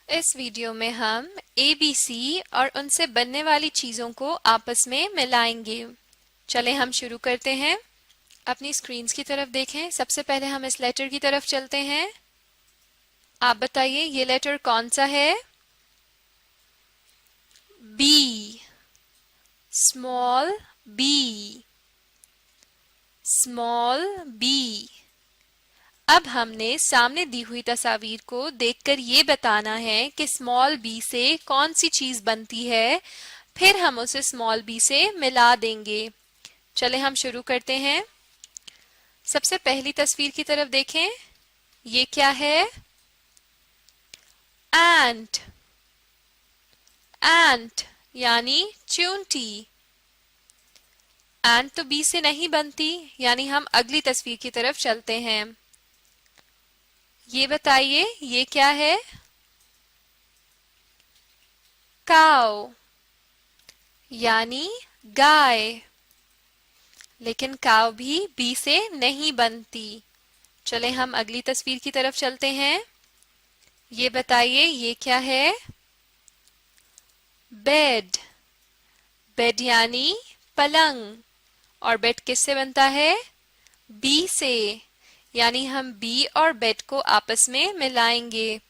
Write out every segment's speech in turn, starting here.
इस वीडियो में हम ABC और उनसे बनने वाली चीज़ों को आपस में मिलाएंगे। चलें हम शुरू करते हैं। अपनी स्क्रीन्स की तरफ देखें। सबसे पहले हम इस लेटर की तरफ चलते हैं। आप बताइए ये लेटर कौन सा है? B, small B, small B। अब हमने सामने दी हुई तस्वीर को देखकर ये बताना है कि स्मॉल b से कौन सी चीज बनती है, फिर हम उसे स्मॉल b से मिला देंगे। चले हम शुरू करते हैं। सबसे पहली तस्वीर की तरफ देखें। ये क्या है? एंट, एंट यानी चींटी। एंट तो बी से नहीं बनती, यानी हम अगली तस्वीर की तरफ चलते हैं। ये बताइए ये क्या है? काउ यानी गाय। लेकिन काउ भी बी से नहीं बनती। चले हम अगली तस्वीर की तरफ चलते हैं। ये बताइए ये क्या है? बेड, बेड यानी पलंग। और बेड किससे बनता है? बी से, यानी हम बी और बेड को आपस में मिलाएंगे।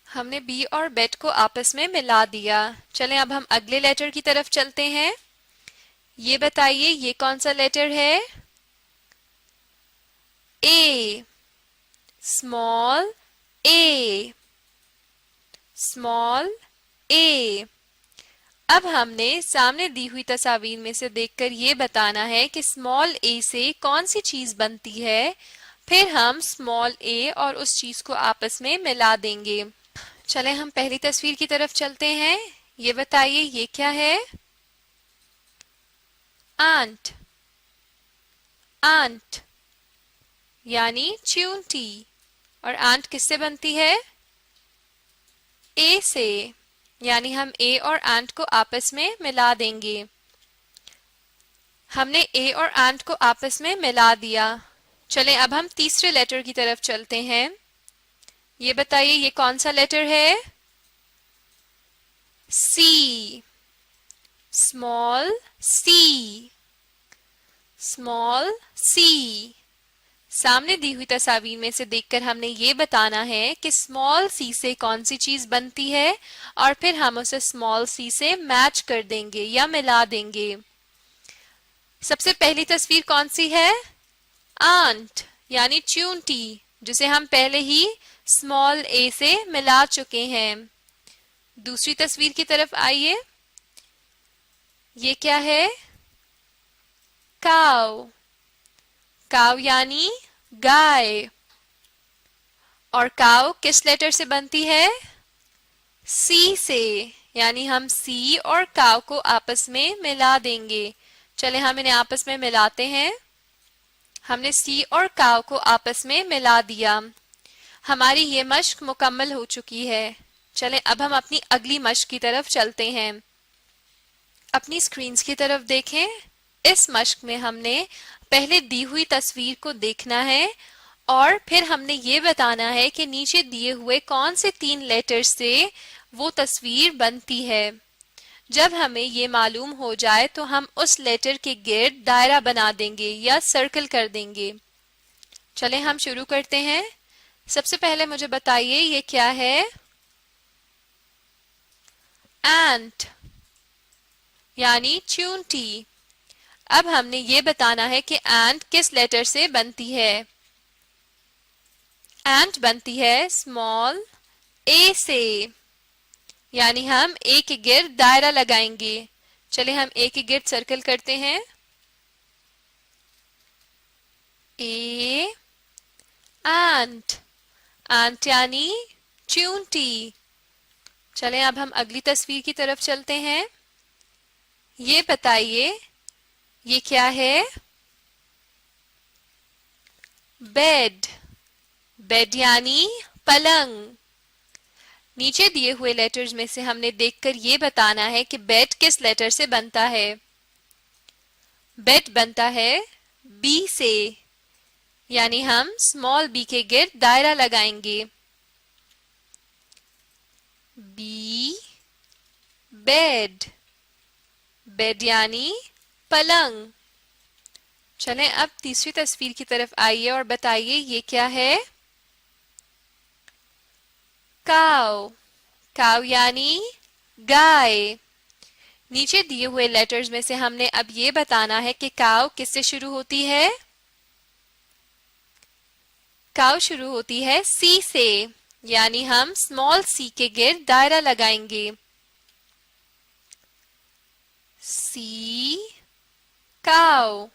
हमने बी और बेड को आपस में मिला दिया। चलें अब हम अगले लेटर की तरफ चलते हैं। ये बताइए ये कौन सा लेटर है? ए, स्मॉल ए, स्मॉल ए। अब हमने सामने दी हुई तस्वीर में से देखकर ये बताना है कि स्मॉल ए से कौन सी चीज बनती है, फिर हम स्मॉल ए और उस चीज को आपस में मिला देंगे। चलें हम पहली तस्वीर की तरफ चलते हैं। ये बताइए ये क्या है? आंट, आंट यानी चींटी। और आंट किससे बनती है? ए से, यानी हम ए और आंट को आपस में मिला देंगे। हमने ए और आंट को आपस में मिला दिया। चलें अब हम तीसरे लेटर की तरफ चलते हैं। ये बताइए ये कौन सा लेटर है? सी, स्मॉल सी, स्मॉल सी। सामने दी हुई तस्वीर में से देखकर हमने ये बताना है कि स्मॉल सी से कौन सी चीज बनती है और फिर हम उसे स्मॉल सी से मैच कर देंगे या मिला देंगे। सबसे पहली तस्वीर कौन सी है? आंट यानी चींटी, जिसे हम पहले ही स्मॉल ए से मिला चुके हैं। दूसरी तस्वीर की तरफ आइए। ये क्या है? काउ, काउ यानी गाय। और काउ किस लेटर से बनती है? सी से, यानी हम सी और काउ को आपस में मिला देंगे। चले हम इन्हें आपस में मिलाते हैं। हमने सी और काउ को आपस में मिला दिया। हमारी ये मश्क मुकम्मल हो चुकी है। चलें अब हम अपनी अगली मश्क की तरफ चलते हैं। अपनी स्क्रीन्स की तरफ देखें। इस मश्क में हमने पहले दी हुई तस्वीर को देखना है और फिर हमने ये बताना है कि नीचे दिए हुए कौन से 3 लेटर से वो तस्वीर बनती है। जब हमें ये मालूम हो जाए तो हम उस लेटर के गिर्द दायरा बना देंगे या सर्कल कर देंगे। चलें हम शुरू करते हैं। सबसे पहले मुझे बताइए ये क्या है? एंट यानी चींटी। अब हमने ये बताना है कि एंट किस लेटर से बनती है। एंट बनती है स्मॉल ए से, यानी हम ए के गिर्द दायरा लगाएंगे। चले हम ए के गिर्द सर्कल करते हैं। ए, एंट, एंट यानी चींटी। चलें अब हम अगली तस्वीर की तरफ चलते हैं। ये बताइए ये क्या है? बेड, बेड यानी पलंग। नीचे दिए हुए लेटर्स में से हमने देखकर ये बताना है कि बेड किस लेटर से बनता है। बेड बनता है बी से, यानी हम स्मॉल बी के गिर्द दायरा लगाएंगे। बी बेड, बेड यानी पलंग। चलें अब तीसरी तस्वीर की तरफ आइए और बताइए ये क्या है। काव, काव यानी गाय। नीचे दिए हुए लेटर्स में से हमने अब ये बताना है कि काव किससे शुरू होती है। काव शुरू होती है सी से, यानी हम स्मॉल सी के गिर्द दायरा लगाएंगे। सी काव,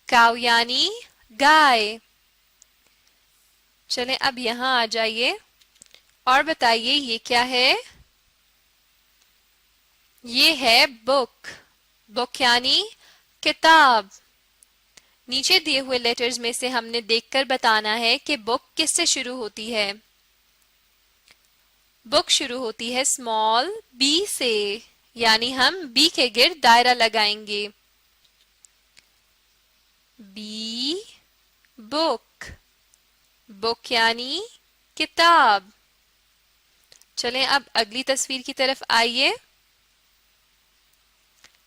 काव यानी गाय। चलें अब यहां आ जाइए और बताइए ये क्या है। ये है बुक, बुक यानी किताब। नीचे दिए हुए लेटर्स में से हमने देखकर बताना है कि बुक किससे शुरू होती है। बुक शुरू होती है स्मॉल बी से, यानी हम बी के गिर्द दायरा लगाएंगे। बी बुक, बुक यानी किताब। चलें अब अगली तस्वीर की तरफ आइए।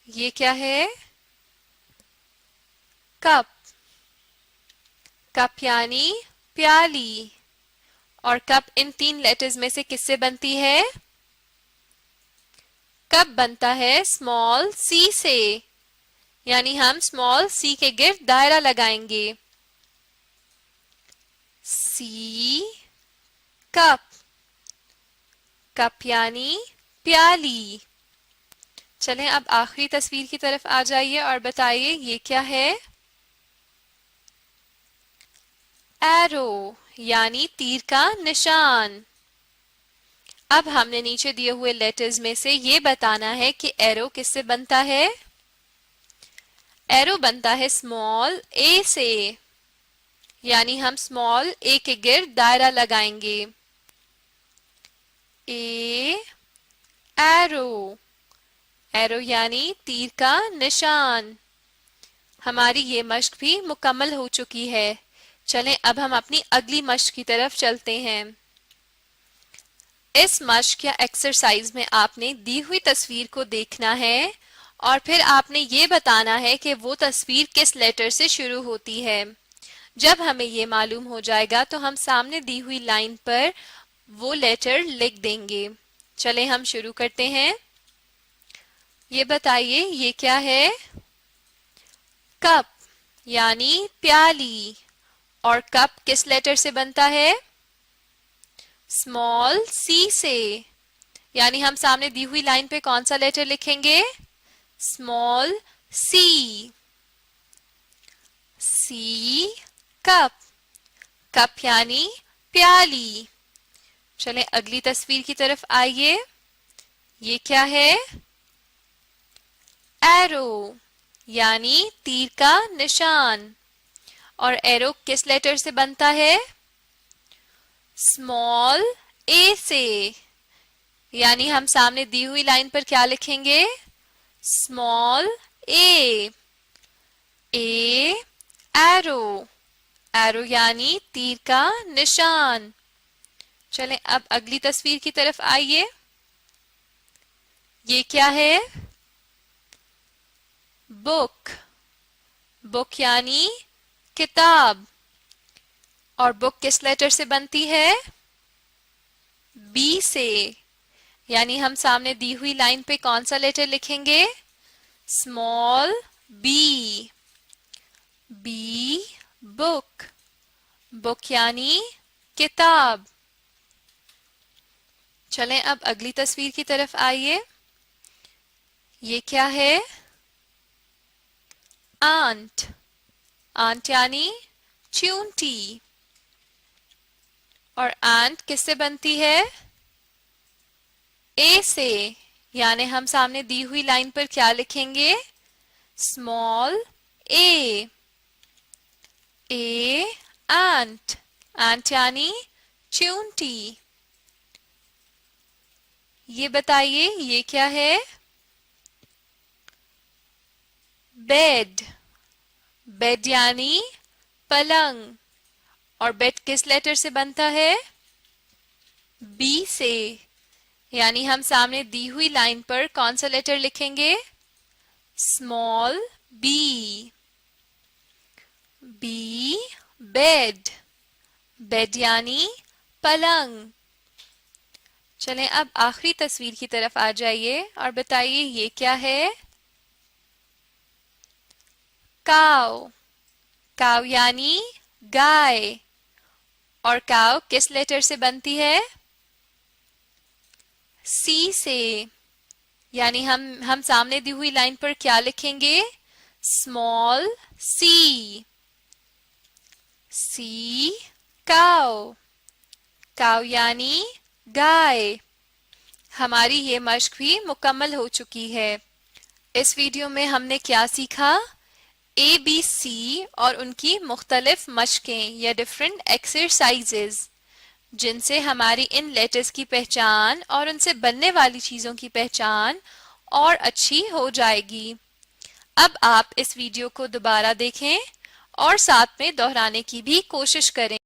ये क्या है। कप, कप यानी प्याली। और कप इन तीन लेटर्स में से किससे बनती है। कप बनता है स्मॉल सी से, यानी हम स्मॉल सी के गिर्द दायरा लगाएंगे। सी कप, कप यानी प्याली। चलें अब आखिरी तस्वीर की तरफ आ जाइए और बताइए ये क्या है। एरो यानी तीर का निशान। अब हमने नीचे दिए हुए लेटर्स में से ये बताना है कि एरो किससे बनता है। एरो बनता है स्मॉल ए से, यानी हम स्मॉल ए के गिर्द दायरा लगाएंगे। ए एरो, एरो यानी तीर का निशान। हमारी ये मश्क भी मुकम्मल हो चुकी है। चलें अब हम अपनी अगली मश्क की तरफ चलते हैं। इस मश्क या एक्सरसाइज में आपने दी हुई तस्वीर को देखना है और फिर आपने ये बताना है कि वो तस्वीर किस लेटर से शुरू होती है। जब हमें ये मालूम हो जाएगा तो हम सामने दी हुई लाइन पर वो लेटर लिख देंगे। चलें हम शुरू करते हैं। ये बताइए ये क्या है। कप यानी प्याली। और कप किस लेटर से बनता है। स्मॉल सी से, यानी हम सामने दी हुई लाइन पे कौन सा लेटर लिखेंगे। Small C. सी कप, कप यानी प्याली। चलें अगली तस्वीर की तरफ आइए। ये क्या है। एरो यानी तीर का निशान। और एरो किस लेटर से बनता है। स्मॉल ए से, यानी हम सामने दी हुई लाइन पर क्या लिखेंगे। स्मॉल ए। ए एरो, एरो यानी तीर का निशान। चलें अब अगली तस्वीर की तरफ आइए। ये क्या है। बुक, बुक यानी किताब। और बुक किस लेटर से बनती है। बी से, यानी हम सामने दी हुई लाइन पे कौन सा लेटर लिखेंगे। Small B. B book, book यानी किताब। चलें अब अगली तस्वीर की तरफ आइए। ये क्या है। आंट, आंट यानी चूंटी। और आंट किससे बनती है। ए से, यानी हम सामने दी हुई लाइन पर क्या लिखेंगे। स्मॉल ए। ए आंट, आंट यानी चूंटी। ये बताइए ये क्या है। बेड, बेड यानी पलंग। और बेड किस लेटर से बनता है। बी से, یعنی ہم سامنے دی ہوئی لائن پر کون سا لیٹر لکھیں گے؟ Small B. B bed. Bed یعنی پلنگ. چلیں اب آخری تصویر کی طرف آ جائیے اور بتائیے یہ کیا ہے؟ کاؤ. کاؤ یعنی گائے. اور کاؤ کس لیٹر سے بنتی ہے؟ سی سے. یعنی ہم سامنے دی ہوئی لائن پر کیا لکھیں گے؟ اسمال سی. سی کاؤ. کاؤ یعنی گائے. ہماری یہ مشق بھی مکمل ہو چکی ہے. اس ویڈیو میں ہم نے کیا سیکھا؟ اے بی سی اور ان کی مختلف مشقیں یا ڈفرینٹ ایکسرسائزز جن سے ہماری ان لیٹرز کی پہچان اور ان سے بننے والی چیزوں کی پہچان اور اچھی ہو جائے گی. اب آپ اس ویڈیو کو دوبارہ دیکھیں اور ساتھ میں دہرانے کی بھی کوشش کریں.